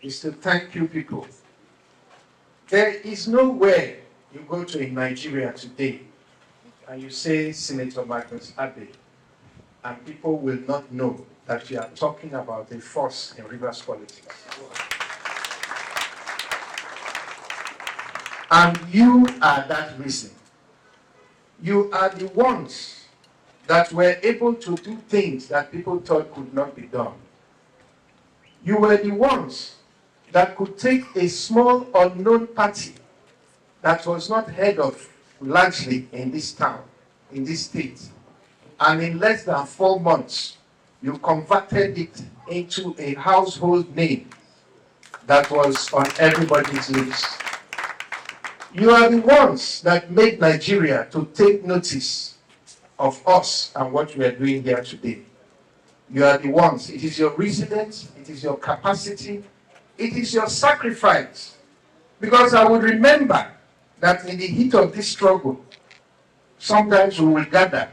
is to thank you people. There is nowhere you go to in Nigeria today and you say Senator Magnus Abe, and people will not know that you are talking about a force in Rivers politics. And you are that reason. You are the ones that were able to do things that people thought could not be done. You were the ones that could take a small unknown party that was not heard of largely in this town, in this state, and in less than 4 months, you converted it into a household name that was on everybody's lips. You are the ones that made Nigeria to take notice of us and what we are doing here today. You are the ones. It is your residence, it is your capacity, it is your sacrifice. Because I would remember that in the heat of this struggle, sometimes we will gather,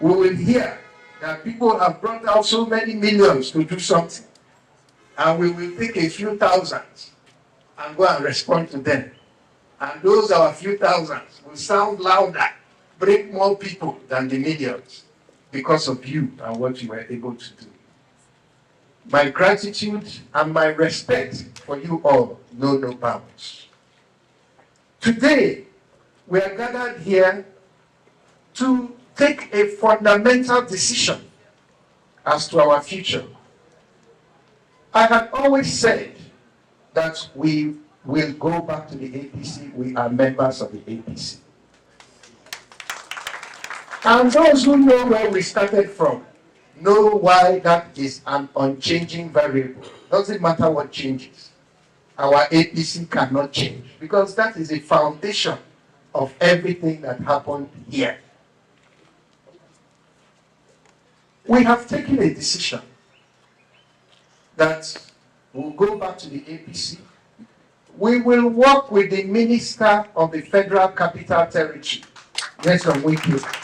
we will hear that people have brought out so many millions to do something, and we will take a few thousands and go and respond to them. And those our few thousands will sound louder, bring more people than the millions because of you and what you were able to do. My gratitude and my respect for you all know no bounds. Today, we are gathered here to take a fundamental decision as to our future. I had always said that we will go back to the APC. We are members of the APC. And those who know where we started from know why that is an unchanging variable. Doesn't matter what changes. Our APC cannot change because that is the foundation of everything that happened here. We have taken a decision that we'll go back to the APC. We will work with the Minister of the Federal Capital Territory, yes, from Wike.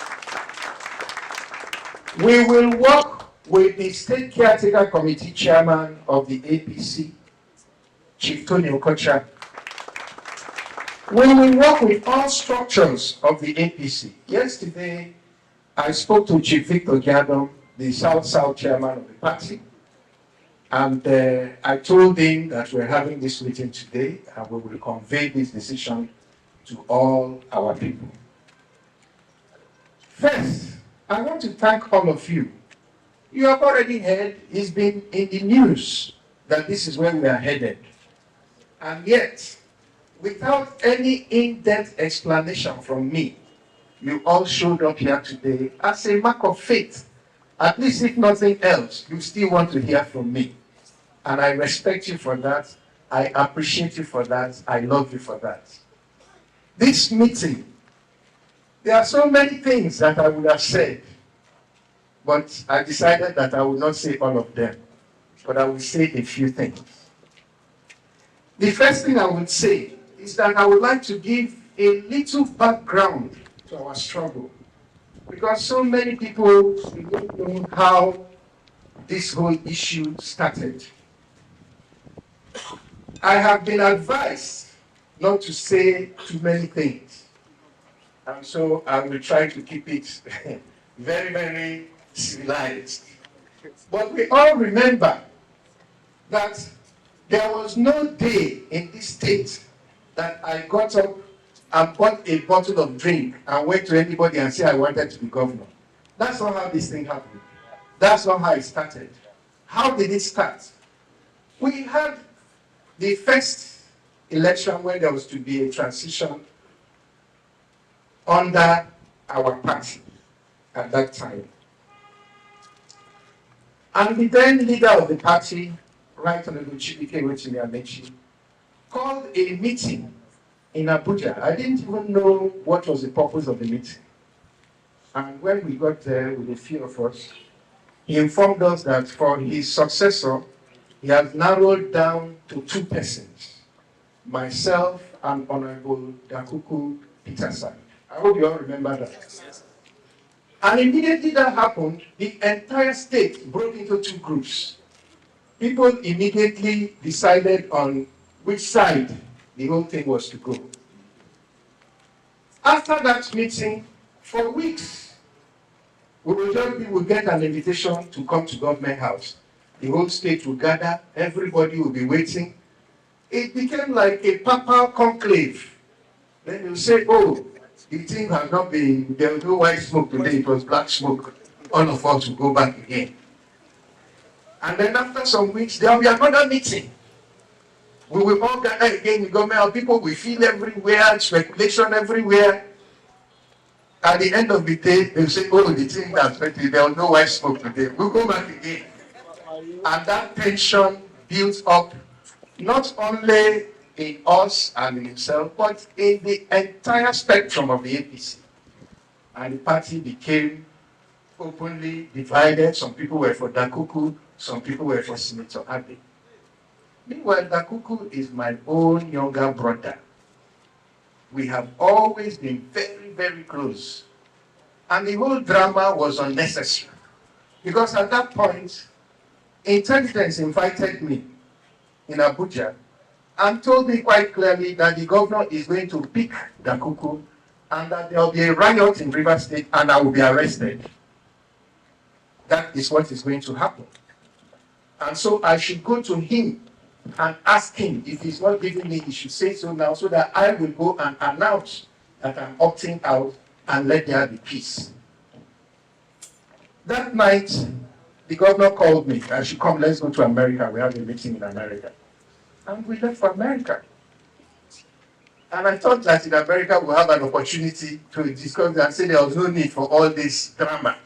We will work with the State Caretaker Committee Chairman of the APC, Chief Tony Okocha. We will work with all structures of the APC. Yesterday, I spoke to Chief Victor Giadom, the South-South Chairman of the party, and I told him that we're having this meeting today and we will convey this decision to all our people. First, I want to thank all of you. You have already heard, it's been in the news that this is where we are headed. And yet, without any in-depth explanation from me, you all showed up here today as a mark of faith. At least if nothing else, you still want to hear from me. And I respect you for that. I appreciate you for that. I love you for that. This meeting, there are so many things that I would have said, but I decided that I would not say all of them, but I will say a few things. The first thing I would say is that I would like to give a little background to our struggle, because so many people don't know how this whole issue started. I have been advised not to say too many things, and so I will try to keep it very, very civilized. But we all remember that there was no day in this state that I got up and bought a bottle of drink and went to anybody and said I wanted to be governor. That's not how this thing happened. That's not how it started. How did it start? We had the first election where there was to be a transition under our party at that time. And the then leader of the party, Right Honorable Amaechi, called a meeting in Abuja. I didn't even know what was the purpose of the meeting. And when we got there with a few of us, he informed us that for his successor, he has narrowed down to 2 persons, myself and Honorable Dakuku Peterson. I hope you all remember that. And immediately that happened, the entire state broke into 2 groups. people immediately decided on which side the whole thing was to go. After that meeting, for weeks, we will get an invitation to come to government house. The whole state will gather, everybody will be waiting. It became like a papal conclave. Then you say, oh, the thing has not been, there was no white smoke today, it was black smoke. All of us will go back again. And then after some weeks, there will be another meeting. We will all gather again in government. People will feel everywhere, speculation everywhere. At the end of the day, they will say, oh, the thing that's better, there was no white smoke today. We'll go back again. And that tension builds up not only in us and in himself, but in the entire spectrum of the APC. And the party became openly divided. Some people were for Dakuku, some people were for Senator Abe. Meanwhile, Dakuku is my own younger brother. We have always been very, very close. And the whole drama was unnecessary. Because at that point, intelligence invited me in Abuja and told me quite clearly that the governor is going to pick Dakuku and that there will be a riot in Rivers State and I will be arrested. That is what is going to happen. And so I should go to him and ask him if he's not giving me, he should say so now so that I will go and announce that I'm opting out and let there be peace. That night, the governor called me. I should come, let's go to America. We have a meeting in America. And we left for America. And I thought that in America we'll have an opportunity to discuss and say there was no need for all this drama,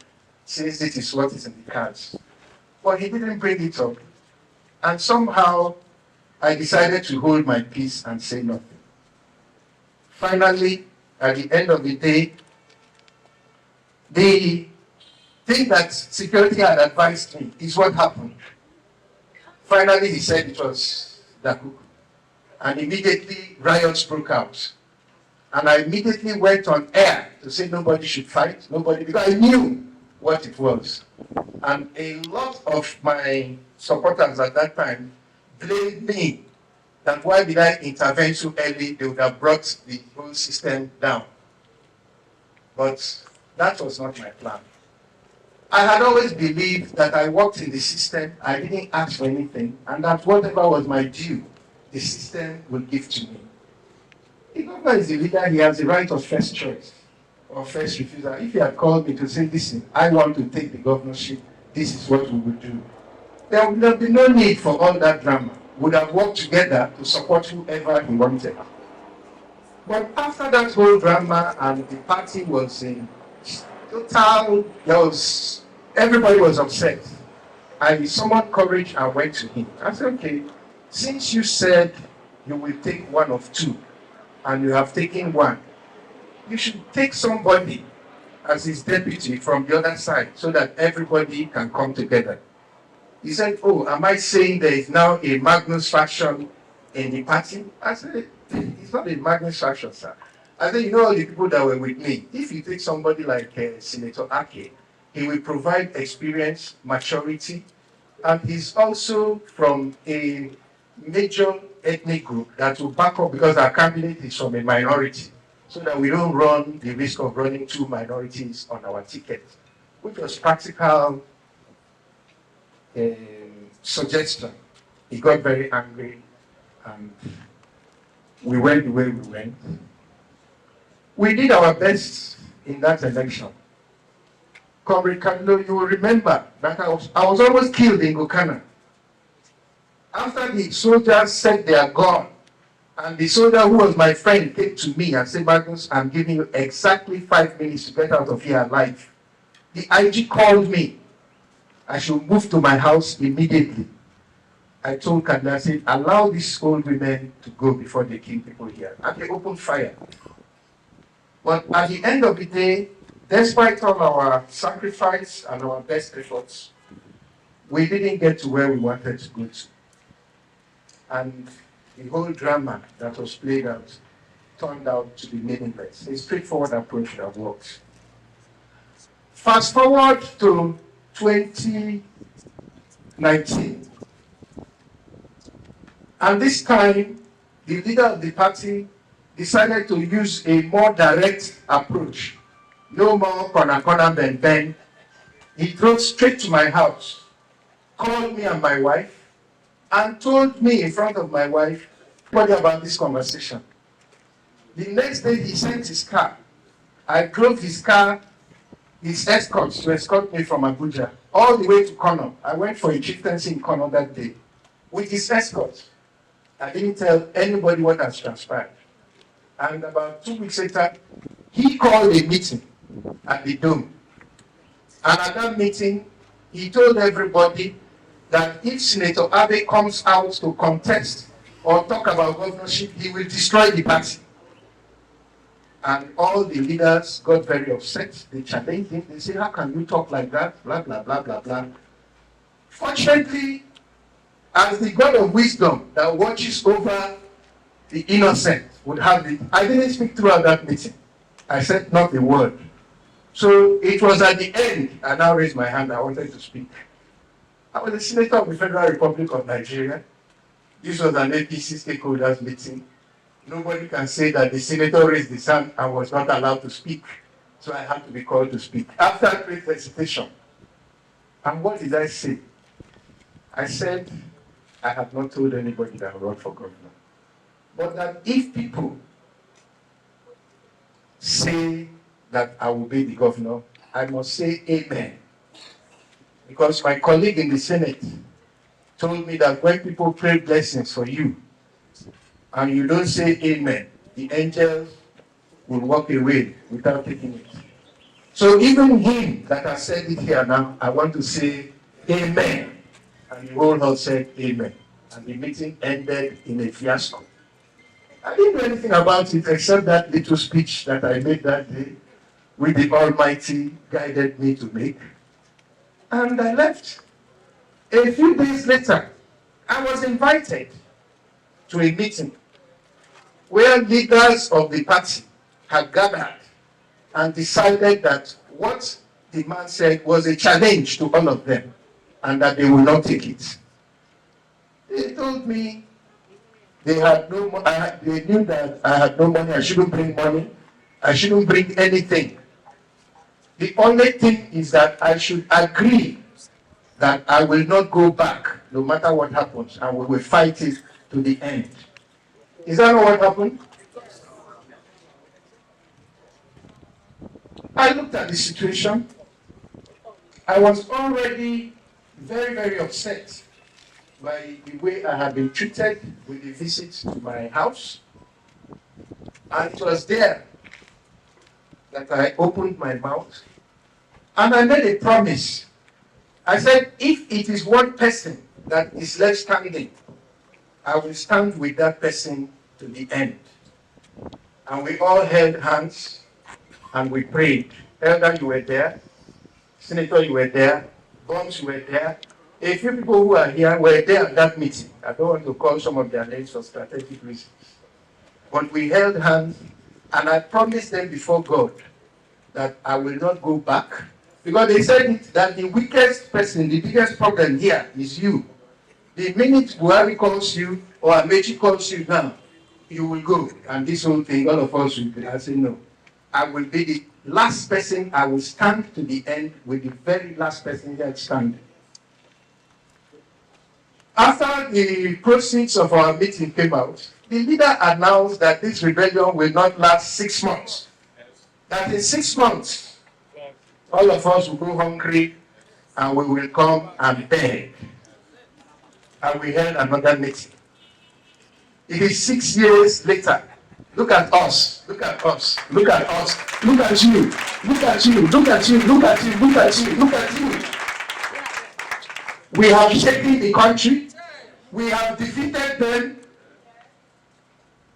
since it is what is in the cards. But he didn't bring it up. And somehow I decided to hold my peace and say nothing. Finally, at the end of the day, the thing that security had advised me is what happened. Finally, he said it was Dakuku. And immediately riots broke out. And I immediately went on air to say nobody should fight, nobody, because I knew what it was. And a lot of my supporters at that time blamed me that why did I intervene so early, they would have brought the whole system down. But that was not my plan. I had always believed that I worked in the system, I didn't ask for anything, and that whatever was my due, the system would give to me. The governor is the leader, he has the right of first choice or first refusal. If he had called me to say, listen, I want to take the governorship, this is what we would do, there would have been no need for all that drama. We would have worked together to support whoever he wanted. But after that whole drama and the party was in total, everybody was upset. I summoned courage and went to him. I said, okay, since you said you will take one of two, and you have taken one, you should take somebody as his deputy from the other side so that everybody can come together. He said, oh, am I saying there is now a Magnus faction in the party? I said, it's not a Magnus faction, sir. I said, you know all the people that were with me, if you take somebody like Senator Ake, he will provide experience, maturity, and he's also from a major ethnic group that will back up because our candidate is from a minority, so that we don't run the risk of running two minorities on our ticket, which was practical suggestion. He got very angry and we went the way we went. We did our best in that election. Comrade Kando, you will remember that I was almost killed in Gokana. After the soldiers said they are gone, and the soldier who was my friend came to me and said, Magnus, I'm giving you exactly 5 minutes to get out of here alive. The IG called me. I should move to my house immediately. I told Kanda, I said, allow these old women to go before they kill people here. And they opened fire. But at the end of the day, despite all our sacrifice and our best efforts, we didn't get to where we wanted to go to. And the whole drama that was played out turned out to be meaningless. A straightforward approach that works. Fast forward to 2019. And this time, the leader of the party decided to use a more direct approach. No more corner, bend. He drove straight to my house, called me and my wife, and told me in front of my wife about this conversation. The next day, he sent his car. I drove his car, his escorts, to escort me from Abuja all the way to Kano. I went for a chieftaincy in Kano that day with his escorts. I didn't tell anybody what has transpired. And about 2 weeks later, he called a meeting at the Dome. And at that meeting, he told everybody that if Senator Abe comes out to contest or talk about governorship, he will destroy the party. And all the leaders got very upset. They challenged him. They said, how can you talk like that? Blah, blah, blah, blah, blah. Fortunately, as the God of wisdom that watches over the innocent would have it, I didn't speak throughout that meeting. I said not a word. So it was at the end, I now raised my hand, I wanted to speak. I was the Senator of the Federal Republic of Nigeria. This was an APC stakeholders meeting. Nobody can say that the senator raised his hand and was not allowed to speak. So I had to be called to speak. After great hesitation. And what did I say? I said, I have not told anybody that I run for governor. But that if people say that I will be the governor, I must say amen. Because my colleague in the Senate told me that when people pray blessings for you, and you don't say amen, the angels will walk away without taking it. So even him that has said it here now, I want to say amen. And the whole house said amen. And the meeting ended in a fiasco. I didn't do anything about it except that little speech that I made that day, which the Almighty guided me to make. And I left. A few days later, I was invited to a meeting where leaders of the party had gathered and decided that what the man said was a challenge to all of them and that they will not take it. They told me they had no money, they knew that I had no money, I shouldn't bring money, I shouldn't bring anything. The only thing is that I should agree that I will not go back no matter what happens and we will fight it to the end. Is that not what happened? I looked at the situation. I was already very, very upset by the way I had been treated with the visit to my house. And it was there that I opened my mouth and I made a promise. I said, if it is one person that is left standing, I will stand with that person to the end. And we all held hands and we prayed. Elder, you were there. Senator, you were there. Bombs, you were there. A few people who are here were there at that meeting. I don't want to call some of their names for strategic reasons. But we held hands and I promised them before God that I will not go back. Because they said that the weakest person, the biggest problem here is you. The minute Buhari calls you or Amaechi calls you now, you will go. And this whole thing, all of us will be. I say no. I will be the last person. I will stand to the end with the very last person here standing. After the proceeds of our meeting came out, the leader announced that this rebellion will not last 6 months. That in 6 months, all of us will go hungry and we will come and beg. And we held another meeting. It is 6 years later. Look at us. Look at us. Look at us. Look at you. Look at you. Look at you. Look at you. Look at you. Look at you. We have shaken the country. We have defeated them.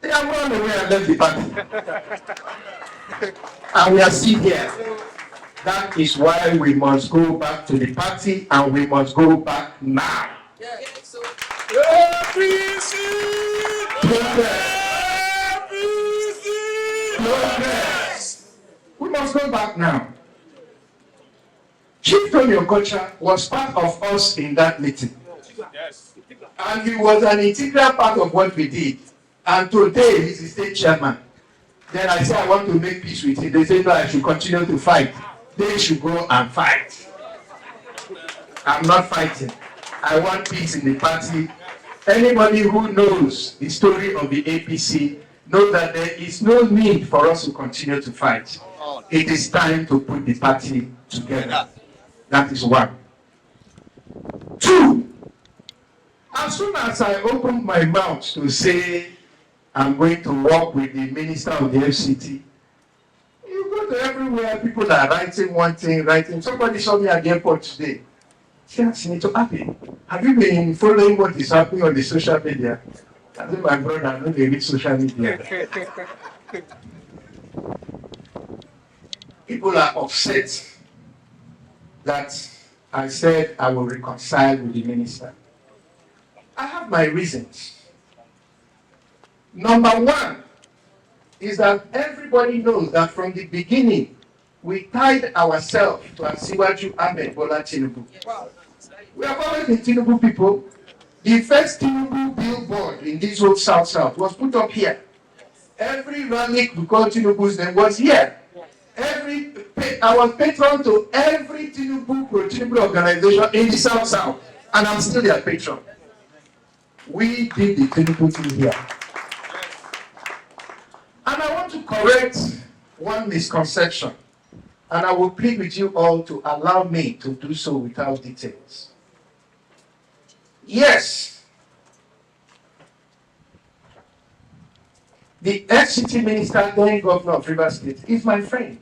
They have run away and left the party. And we are still here. That is why we must go back to the party and we must go back now. Progress. We must go back now. Chief Tony Okocha was part of us in that meeting. Yes. And he was an integral part of what we did. And today he's the state chairman. Then I say I want to make peace with him. They say no, I should continue to fight. They should go and fight. I'm not fighting. I want peace in the party. Anybody who knows the story of the APC knows that there is no need for us to continue to fight. It is time to put the party together. That is one. Two, as soon as I opened my mouth to say I'm going to work with the minister of the FCT, you go to everywhere, people are writing one thing, writing. Somebody saw me at the airport today. Senator Abe, have you been following what is happening on the social media? I said, my brother, I know they read social media. People are upset that I said I will reconcile with the minister. I have my reasons. Number one is that everybody knows that from the beginning, we tied ourselves to Asiwaju Ahmed Bola Tinubu. We have always been Tinubu people. The first Tinubu billboard in this whole South was put up here. Every rally we call Tinubu's name was here. I was patron to every Tinubu pro-Tinubu organization in the South, and I'm still their patron. We did the Tinubu thing here. And I want to correct one misconception, and I will plead with you all to allow me to do so without details. Yes, the FCT minister, then governor of Rivers State, is my friend.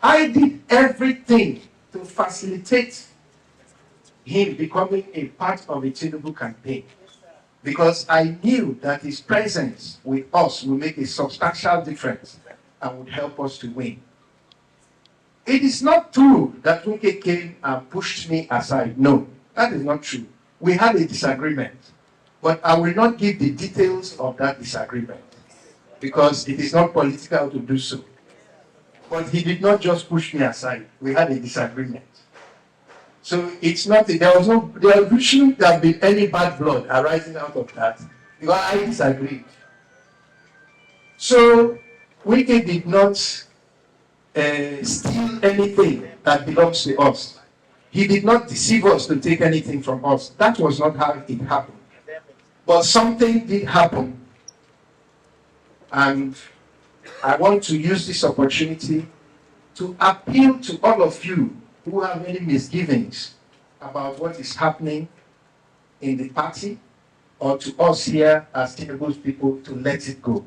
I did everything to facilitate him becoming a part of the Tinubu campaign because I knew that his presence with us will make a substantial difference and would help us to win. It is not true that Wike came and pushed me aside. No, that is not true. We had a disagreement, but I will not give the details of that disagreement because it is not political to do so. But he did not just push me aside. We had a disagreement. So it's not, there shouldn't have been any bad blood arising out of that because I disagreed. So Wike did not steal anything that belongs to us. He did not deceive us to take anything from us. That was not how it happened. But something did happen. And I want to use this opportunity to appeal to all of you who have any misgivings about what is happening in the party or to us here as Tinubu's people to let it go.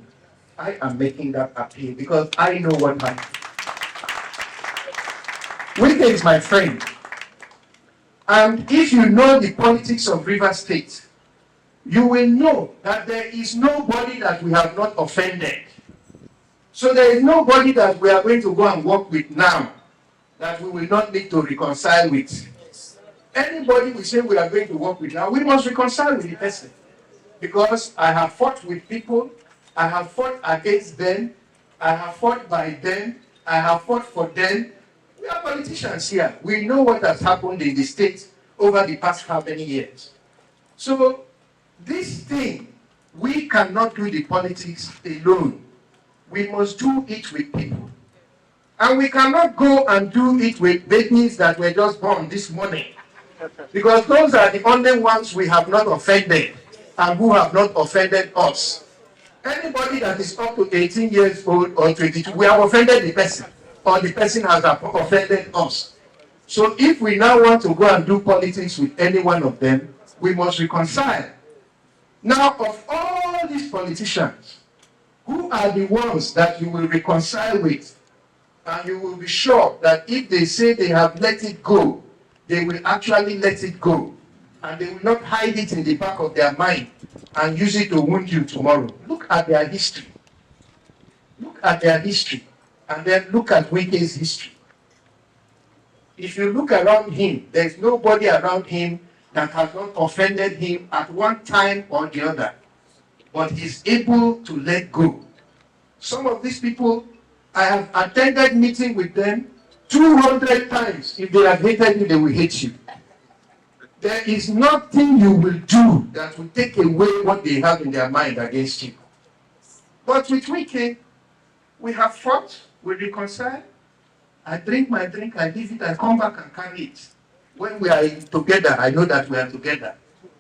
I am making that appeal because I know what happened. Wike is my friend. And if you know the politics of Rivers State, you will know that there is nobody that we have not offended. So there is nobody that we are going to go and work with now that we will not need to reconcile with. Anybody we say we are going to work with now, we must reconcile with the person. Because I have fought with people, I have fought against them, I have fought by them, I have fought for them. We are politicians here. We know what has happened in the state over the past how many years. So this thing, we cannot do the politics alone. We must do it with people. And we cannot go and do it with babies that were just born this morning. Because those are the only ones we have not offended and who have not offended us. Anybody that is up to 18 years old or 22, we have offended the person. Or the person has offended us. So if we now want to go and do politics with any one of them, we must reconcile. Now, of all these politicians, who are the ones that you will reconcile with? And you will be sure that if they say they have let it go, they will actually let it go. And they will not hide it in the back of their mind and use it to wound you tomorrow. Look at their history. Look at their history. And then look at Wike's history. If you look around him, there's nobody around him that has not offended him at one time or the other. But he's able to let go. Some of these people, I have attended meeting with them 200 times. If they have hated you, they will hate you. There is nothing you will do that will take away what they have in their mind against you. But with Wike, we have fought, we reconcile. I drink my drink, I leave it, I come back and carry it. When we are together, I know that we are together.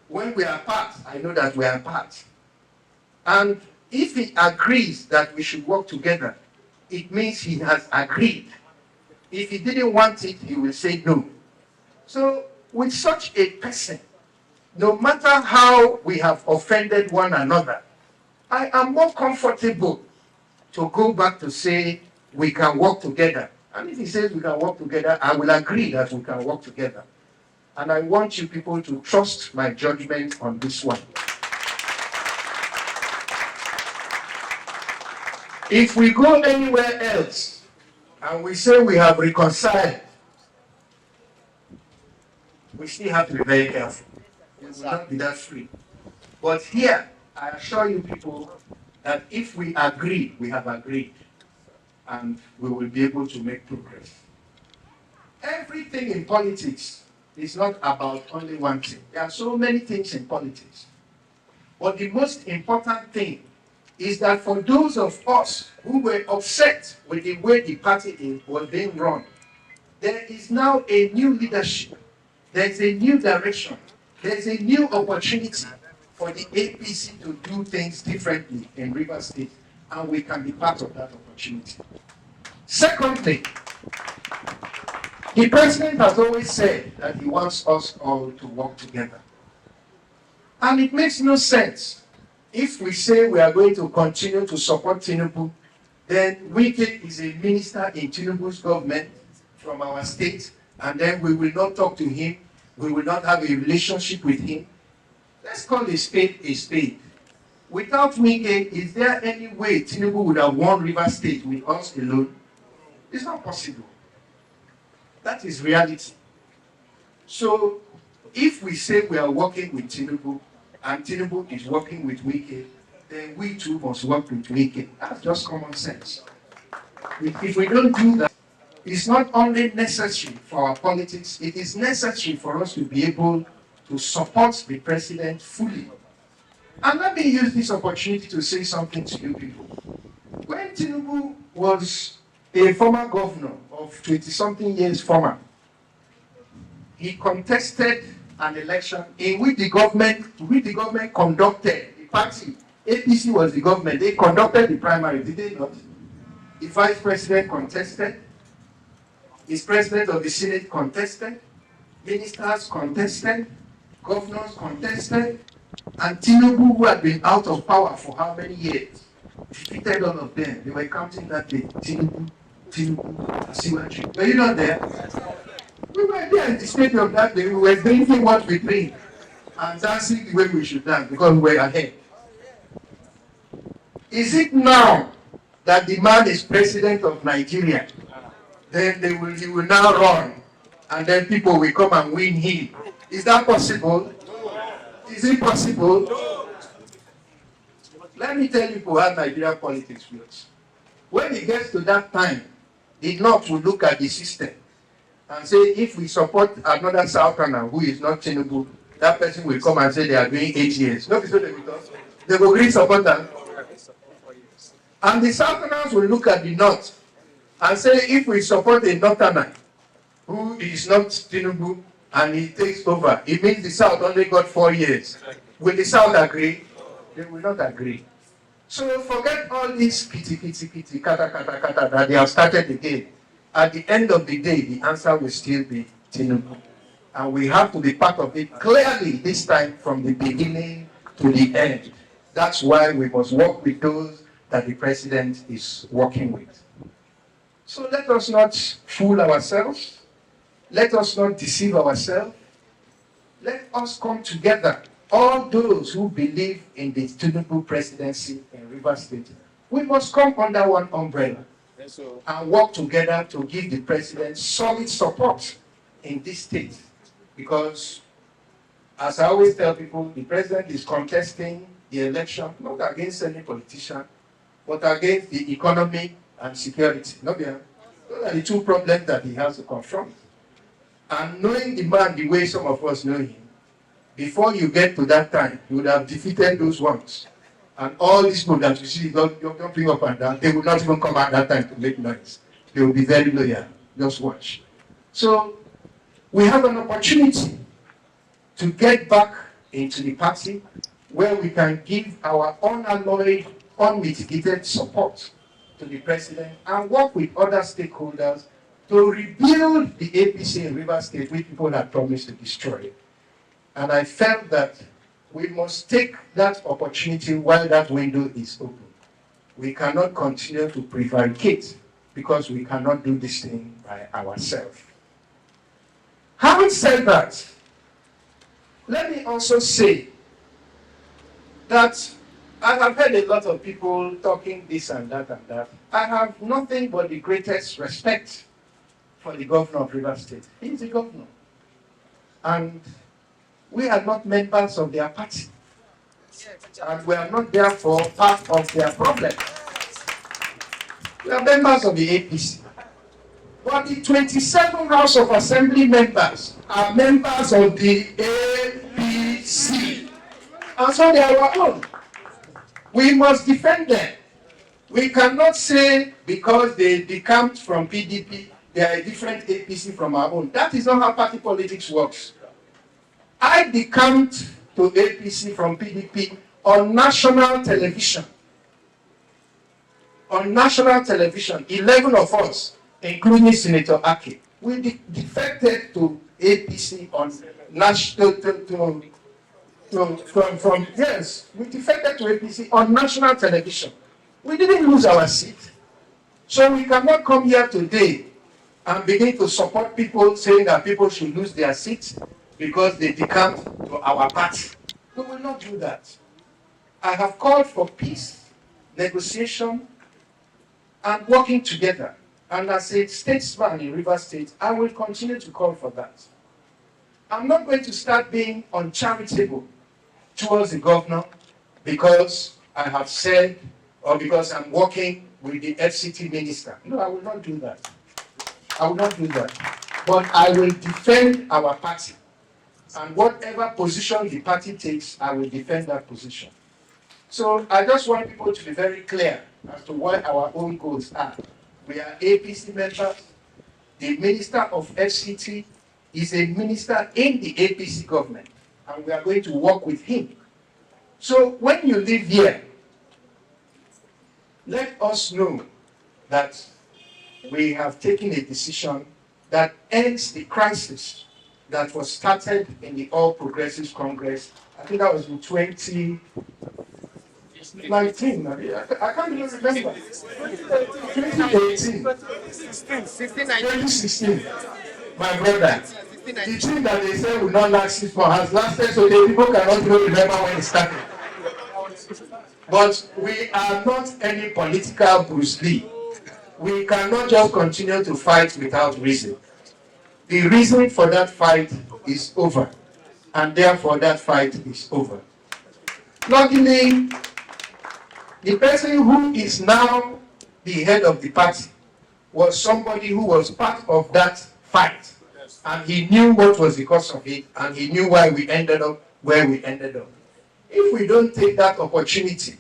When we are apart, I know that we are apart. And if he agrees that we should work together, it means he has agreed. If he didn't want it, he will say no. So with such a person, no matter how we have offended one another, I am more comfortable to go back to say we can work together. And if he says we can work together, I will agree that we can work together. And I want you people to trust my judgment on this one. If we go anywhere else and we say we have reconciled, we still have to be very careful. We will not be that free. But here, I assure you people that if we agree, we have agreed. And we will be able to make progress. Everything in politics is not about only one thing. There are so many things in politics. But the most important thing is that for those of us who were upset with the way the party was being run, there is now a new leadership. There is a new direction. There is a new opportunity for the APC to do things differently in Rivers State, and we can be part of that opportunity. Secondly, the president has always said that he wants us all to work together. And it makes no sense if we say we are going to continue to support Tinubu, then Wike is a minister in Tinubu's government from our state, and then we will not talk to him, we will not have a relationship with him. Let's call a spade a spade. Without Wike, is there any way Tinubu would have won Rivers State with us alone? It's not possible. That is reality. So, if we say we are working with Tinubu, and Tinubu is working with Wike, then we too must work with Wike. That's just common sense. If we don't do that, it's not only necessary for our politics, it is necessary for us to be able to support the president fully. And let me use this opportunity to say something to you people. When Tinubu was a former governor of 20-something years former, he contested an election in which the government conducted, the party, APC was the government, they conducted the primary, did they not? The vice president contested, his president of the Senate contested, ministers contested, governors contested, and Tinubu, who had been out of power for how many years, defeated all of them. They were counting that day. Tinubu, Asiwaju. Were you not there? We were there in the stadium that day. We were drinking what we drink and dancing the way we should dance because we were ahead. Is it now that the man is president of Nigeria? Then he will now run, and then people will come and win him. Is that possible? Is it possible? Let me tell you how Nigerian politics works. When it gets to that time, the North will look at the system and say, if we support another Southerner who is not Tinubu, that person will come and say they are doing 8 years. No, so they will agree support them. And the Southerners will look at the North and say, if we support a Northerner who is not Tinubu and he takes over, it means the South only got 4 years. Will the South agree? They will not agree. So forget all this kata that they have started again. At the end of the day, the answer will still be Tinubu. And we have to be part of it clearly this time from the beginning to the end. That's why we must work with those that the president is working with. So let us not fool ourselves. Let us not deceive ourselves. Let us come together. All those who believe in the Tinubu presidency in Rivers State, we must come under one umbrella and work together to give the president solid support in this state. Because, as I always tell people, the president is contesting the election, not against any politician, but against the economy and security. Those are the two problems that he has to confront. And knowing the man the way some of us know him, Before you get to that time, you would have defeated those ones. And all these people that you see jumping up and down, they will not even come at that time to make noise. They will be very loyal. Just watch. So we have an opportunity to get back into the party where we can give our unalloyed, unmitigated support to the president and work with other stakeholders to rebuild the APC in Rivers State, which people had promised to destroy. And I felt that we must take that opportunity while that window is open. We cannot continue to prevaricate because we cannot do this thing by ourselves. Having said that, let me also say that I have heard a lot of people talking this and that and that. I have nothing but the greatest respect for the governor of Rivers State. He is the governor. And we are not members of their party. And we are not therefore part of their problem. We are members of the APC. But the 27 House of Assembly members are members of the APC. And so they are our own. We must defend them. We cannot say because they decamped from PDP, they are a different APC from our own. That is not how party politics works. I decamped to APC from PDP on national television. On national television, 11 of us, including Senator Ake, we defected to APC on national yes, we defected to APC on national television. We didn't lose our seat. So we cannot come here today and begin to support people saying that people should lose their seats because they decamped to our party. We will not do that. I have called for peace, negotiation, and working together. And as a statesman in Rivers State, I will continue to call for that. I'm not going to start being uncharitable towards the governor because I have said, or because I'm working with the FCT minister. No, I will not do that. I will not do that. But I will defend our party. And whatever position the party takes, I will defend that position. So I just want people to be very clear as to what our own goals are. We are APC members. The minister of FCT is a minister in the APC government, and we are going to work with him. So when you live here, let us know that we have taken a decision that ends the crisis that was started in the All Progressives Congress. I think that was in 2019. I can't even remember. 2018. 2016. My brother. The thing that they said will not last 6 months has lasted, so the people cannot even remember when it started. But we are not any political Bruce Lee. We cannot just continue to fight without reason. The reason for that fight is over, and therefore that fight is over. Luckily, the person who is now the head of the party was somebody who was part of that fight, and he knew what was the cause of it, and he knew why we ended up where we ended up. If we don't take that opportunity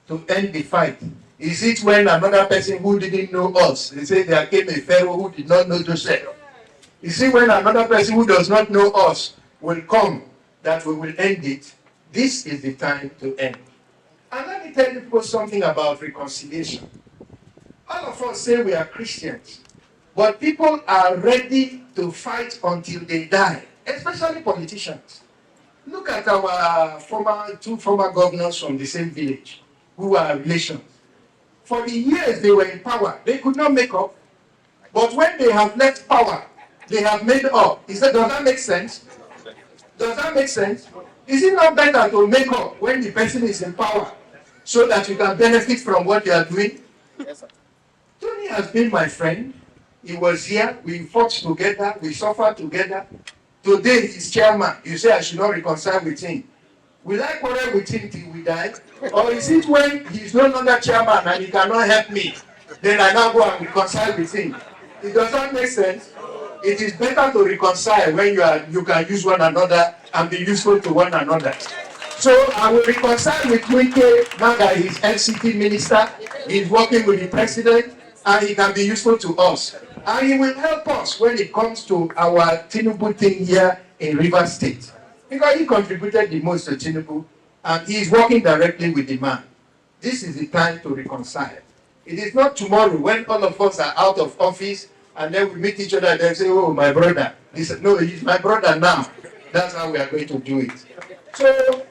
to end the fight, is it when another person who didn't know us, they say there came a Pharaoh who did not know Joseph? Is it when another person who does not know us will come that we will end it? This is the time to end. And let me tell you people something about reconciliation. All of us say we are Christians, but people are ready to fight until they die, especially politicians. Look at our two former governors from the same village who are relations. For the years they were in power, they could not make up. But when they have left power, they have made up. Does that make sense? Does that make sense? Is it not better to make up when the person is in power so that you can benefit from what they are doing? Yes, sir. Tony has been my friend. He was here. We fought together. We suffered together. Today he's chairman. You say I should not reconcile with him. Will I quarrel with him till we die? Or is it when he's no longer chairman and he cannot help me, then I now go and reconcile with him? It does not make sense. It is better to reconcile when you can use one another and be useful to one another. So I will reconcile with Wike now that he's NCT minister, he's working with the president, and he can be useful to us. And he will help us when it comes to our Tinubu thing here in Rivers State. Because he contributed the most to Tinubu, and he is working directly with the man. This is the time to reconcile. It is not tomorrow when all of us are out of office and then we meet each other and then say, oh, my brother. No, he's my brother now. That's how we are going to do it. So,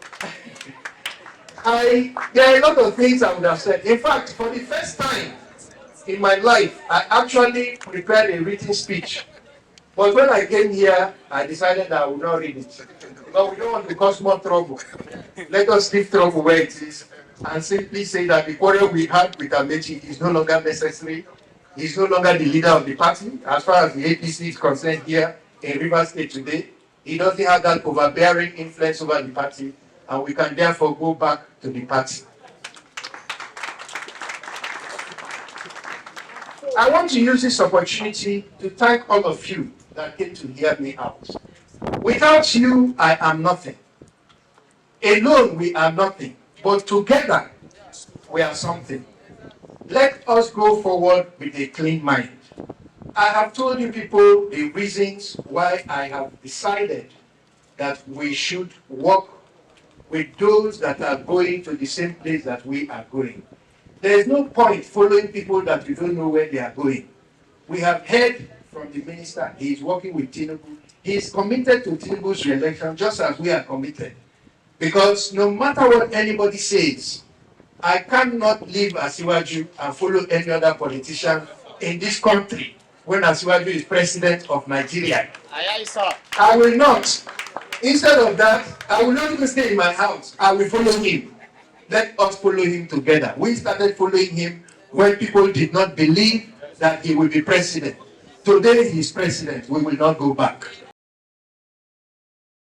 there are a lot of things I would have said. In fact, for the first time in my life, I actually prepared a written speech. But when I came here, I decided that I would not read it. But we don't want to cause more trouble. Let us leave trouble where it is and simply say that the quarrel we had with Amaechi is no longer necessary. He's no longer the leader of the party. As far as the APC is concerned here in Rivers State today, he doesn't have that overbearing influence over the party, and we can therefore go back to the party. I want to use this opportunity to thank all of you that came to hear me out. Without you, I am nothing. Alone, we are nothing. But together, we are something. Let us go forward with a clean mind. I have told you people the reasons why I have decided that we should work with those that are going to the same place that we are going. There is no point following people that you don't know where they are going. We have heard from the minister, he is working with Tinubu. He is committed to Tinubu's re-election just as we are committed. Because no matter what anybody says, I cannot leave Asiwaju and follow any other politician in this country when Asiwaju is president of Nigeria. I will not. Instead of that, I will not even stay in my house. I will follow him. Let us follow him together. We started following him when people did not believe that he will be president. Today he is president. We will not go back.